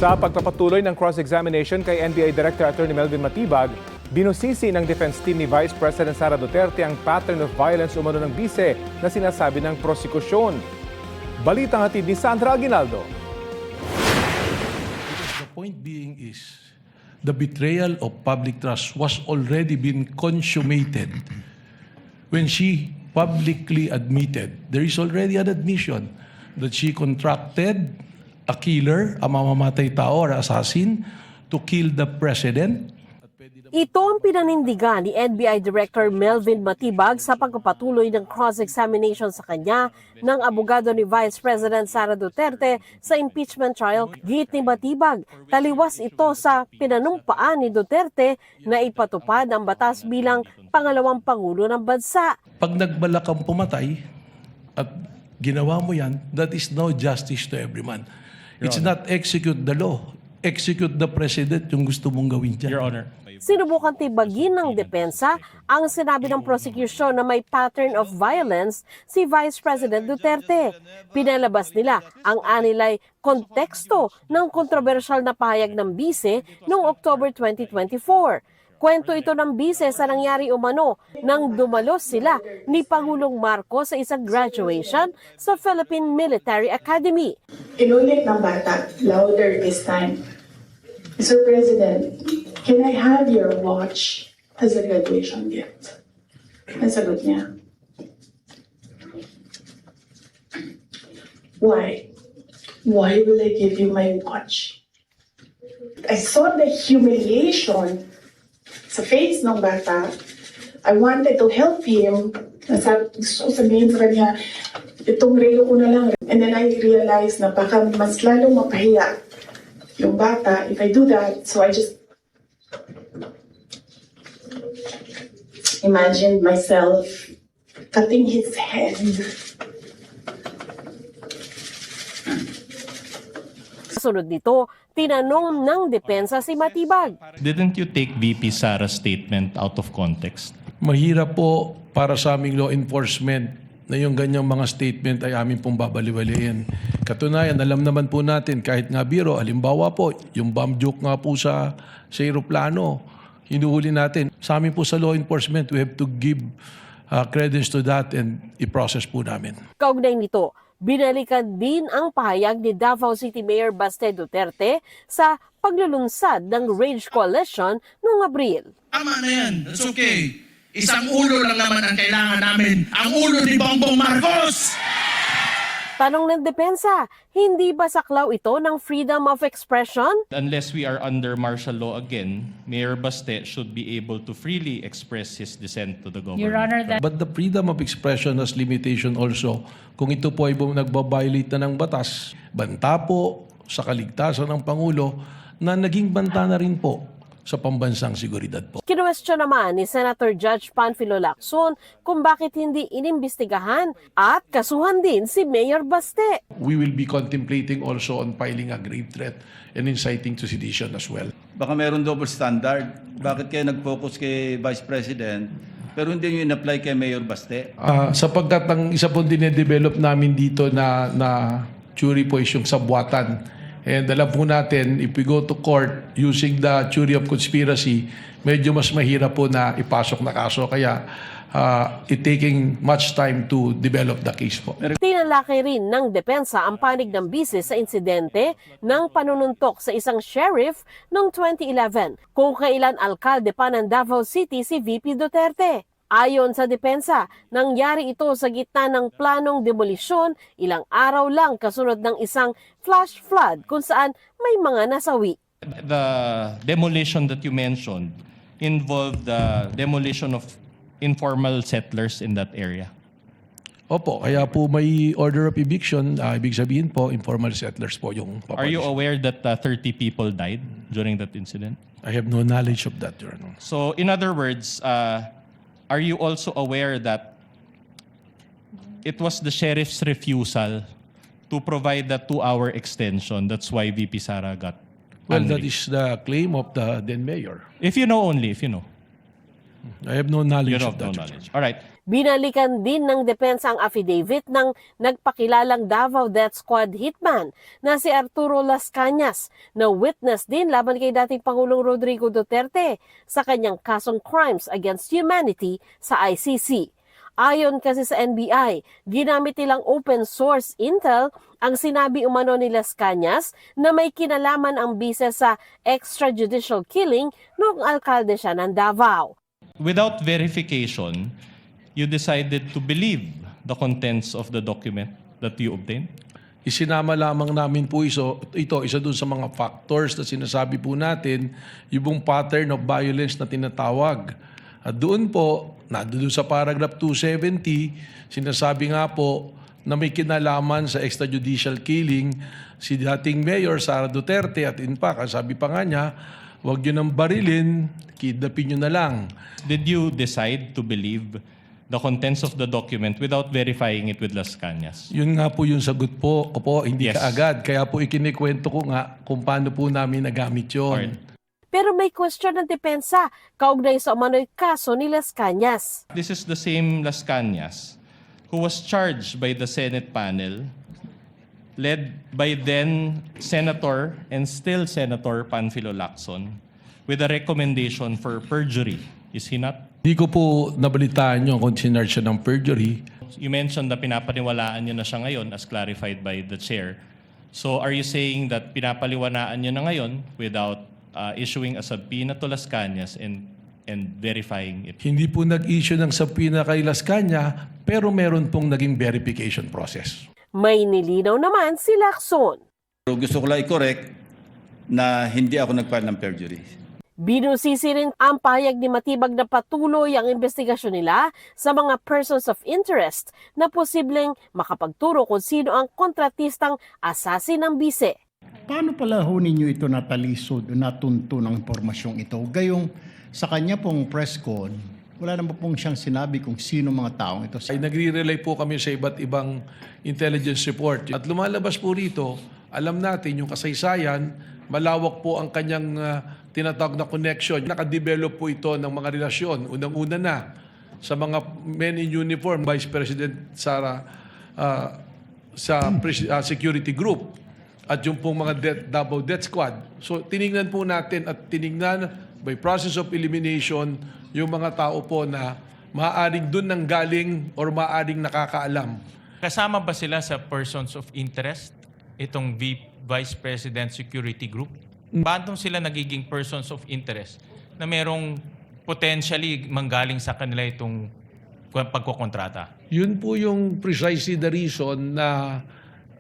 Sa pagpapatuloy ng cross-examination kay NBI Director Attorney Melvin Matibag, binusisi ng defense team ni Vice President Sara Duterte ang pattern of violence umano ng bise na sinasabi ng prosekusyon. Balitang hatid ni Sandra Aguinaldo. The point being is, the betrayal of public trust was already been consummated when she publicly admitted, there is already an admission that she contracted a killer, a mamamatay tao or assassin, to kill the president. Ito ang pinanindigan ni NBI Director Melvin Matibag sa pagpapatuloy ng cross-examination sa kanya ng abogado ni Vice President Sara Duterte sa impeachment trial. Git ni Matibag, taliwas ito sa pinanumpaan ni Duterte na ipatupad ang batas bilang pangalawang pangulo ng bansa. Pag nagbalak kang pumatay at ginawa mo yan, that is no justice to every man. It's not execute the law. Execute the president yung gusto mong gawin dyan. Your Honor. Sinubukang tibagin ng depensa ang sinabi ng prosecution na may pattern of violence si Vice President Duterte. Pinalabas nila ang anilay konteksto ng kontrobersyal na pahayag ng bise noong October 2024. Kwento ito ng bise sa nangyari umano nang dumalos sila ni Pangulong Marcos sa isang graduation sa Philippine Military Academy. Inulit ng bata, louder this time. Mr. President, can I have your watch as a graduation gift? Nasagot niya. Why? Why will I give you my watch? I saw the humiliation sa face ng bata. I wanted to help him. Gusto ko sabihin sa kanya, itong relo ko na lang. And then I realized na baka mas lalong mapahiya yung bata if I do that. So I just imagined myself cutting his head. Sunod nito, tinanong ng depensa si Matibag. Didn't you take VP Sara's statement out of context? Mahirap po para sa aming law enforcement na yung ganyang mga statement ay amin pong babaliwalayin. Katunayan, alam naman po natin, kahit nga biro, halimbawa po, yung bomb joke nga po sa aeroplano, hinuhuli natin. Sa amin po sa law enforcement, we have to give credence to that and i-process po namin. Kaugnay nito, binalikan din ang pahayag ni Davao City Mayor Baste Duterte sa paglulunsad ng Rage Coalition noong Abril. Tama na yan. That's okay. Isang ulo lang naman ang kailangan namin. Ang ulo ni Bongbong Marcos! Tanong ng depensa, hindi ba saklaw ito ng freedom of expression? Unless we are under martial law again, Mayor Baste should be able to freely express his dissent to the government. Your Honor, that But the freedom of expression has limitation also. Kung ito po ay nagbabiolate na ng batas, banta po sa kaligtasan ng Pangulo na naging banta na rin po sa pambansang seguridad po. Kinuwestiyon naman ni Senator Judge Panfilo Lacson kung bakit hindi inimbestigahan at kasuhan din si Mayor Baste. We will be contemplating also on filing a grave threat and inciting to sedition as well. Baka meron double standard. Bakit kayo nag-focus kay Vice President pero hindi nyo in-apply kay Mayor Baste? Sapagkat ang isa pong dinedevelop namin dito na jury po is yung sabwatan. And alam po natin, if we go to court using the theory of conspiracy, medyo mas mahirap po na ipasok na kaso. Kaya it taking much time to develop the case po. Tinalaki rin ng depensa ang panig ng bise sa insidente ng panununtok sa isang sheriff noong 2011 kung kailan alkalde pa ng Davao City si VP Duterte. Ayon sa depensa, nangyari ito sa gitna ng planong demolisyon ilang araw lang kasunod ng isang flash flood kung saan may mga nasawi. The demolition that you mentioned involved the demolition of informal settlers in that area. Opo, kaya po may order of eviction. Ibig sabihin po, informal settlers po yung Are you papalis. aware that 30 people died during that incident? I have no knowledge of that, Your Honor. So in other words, are you also aware that it was the sheriff's refusal to provide the 2-hour extension? That's why VP Sara got Well, that angry. is the claim of the then mayor. If you know only, if you know. I have no knowledge You of have no that. knowledge. All right. Binalikan din ng depensa ang affidavit ng nagpakilalang Davao Death Squad hitman na si Arturo Las Cañas na witness din laban kay dating Pangulong Rodrigo Duterte sa kanyang kasong crimes against humanity sa ICC. Ayon kasi sa NBI, ginamit nilang open source intel ang sinabi umano ni Las Cañas na may kinalaman ang bise sa extrajudicial killing noong alkalde siya ng Davao. Without verification, you decided to believe the contents of the document that you obtained? Isinama lamang namin po ito, isa dun sa mga factors na sinasabi po natin, yung pattern of violence na tinatawag. At doon po, doon sa paragraph 270, sinasabi nga po na may kinalaman sa extrajudicial killing si dating Mayor Sara Duterte at in fact, sabi pa nga niya, huwag nyo nang barilin, kidnapin nyo na lang. Did you decide to believe the contents of the document without verifying it with Las Cañas? Yun nga po yung sagot po, hindi Yes. kaagad. Kaya po ikinikwento ko nga kung paano po namin nagamit yun. Alright. Pero may question ng depensa kaugnay sa umano'y kaso ni Las Cañas. This is the same Las Cañas who was charged by the Senate panel led by then Senator and still Senator Panfilo Lacson with a recommendation for perjury. Is he not? Hindi ko po nabalitaan yung kung sinarge siya ng perjury. You mentioned na pinapaniwalaan niyo na siya ngayon as clarified by the chair. So are you saying that pinapaliwanaan niyo na ngayon without issuing a subpoena to Las Cañas and verifying it? Hindi po nag-issue ng subpoena kay Las Cañas, pero meron pong naging verification process. May nilinaw naman si Lacson. Pero gusto ko lang i-correct na hindi ako nag-file ng perjury. Binusisi rin ang pahayag ni Matibag na patuloy ang investigasyon nila sa mga persons of interest na posibleng makapagturo kung sino ang kontratistang assassin ng bise. Paano pala ho ninyo ito natalisod o natunto ng impormasyong ito? Gayong sa kanya pong press con, wala naman pong siyang sinabi kung sino mga taong ito. Ay nagre-rely po kami sa iba't ibang intelligence report. At lumalabas po rito, alam natin yung kasaysayan, malawak po ang kanyang tinatawag na connection. Nakadevelop po ito ng mga relasyon. Unang-una na sa mga men in uniform, Vice President Sara sa security group at yung pong mga Davao Death Squad. So tiningnan po natin at tiningnan by process of elimination yung mga tao po na maaaring dun nang galing or maaaring nakakaalam. Kasama ba sila sa persons of interest, itong Vice President Security Group? Paano sila nagiging persons of interest na merong potentially manggaling sa kanila itong pagkukontrata? Yun po yung precisely the reason na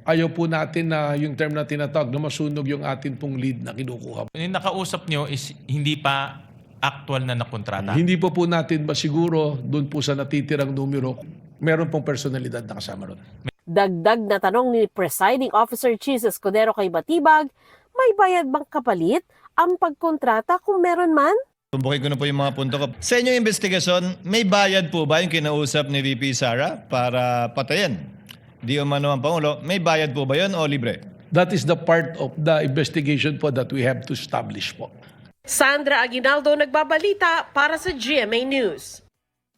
ayaw po natin na yung term na tinatawag na masunog yung atin pong lead na kinukuha. Yung nakausap nyo is hindi pa actual na nakontrata? Hindi po natin masiguro doon po sa natitirang numero, meron pong personalidad na kasama ron. Dagdag na tanong ni Presiding Officer Cheese Escudero kay Matibag, may bayad bang kapalit ang pagkontrata kung meron man? Tumbukin ko na po yung mga punto ko. Sa inyong investigasyon, may bayad po ba yung kinausap ni VP Sara para patayin? Di umano ang Pangulo, may bayad po ba yun o libre? That is the part of the investigation po that we have to establish po. Sandra Aguinaldo nagbabalita para sa GMA News.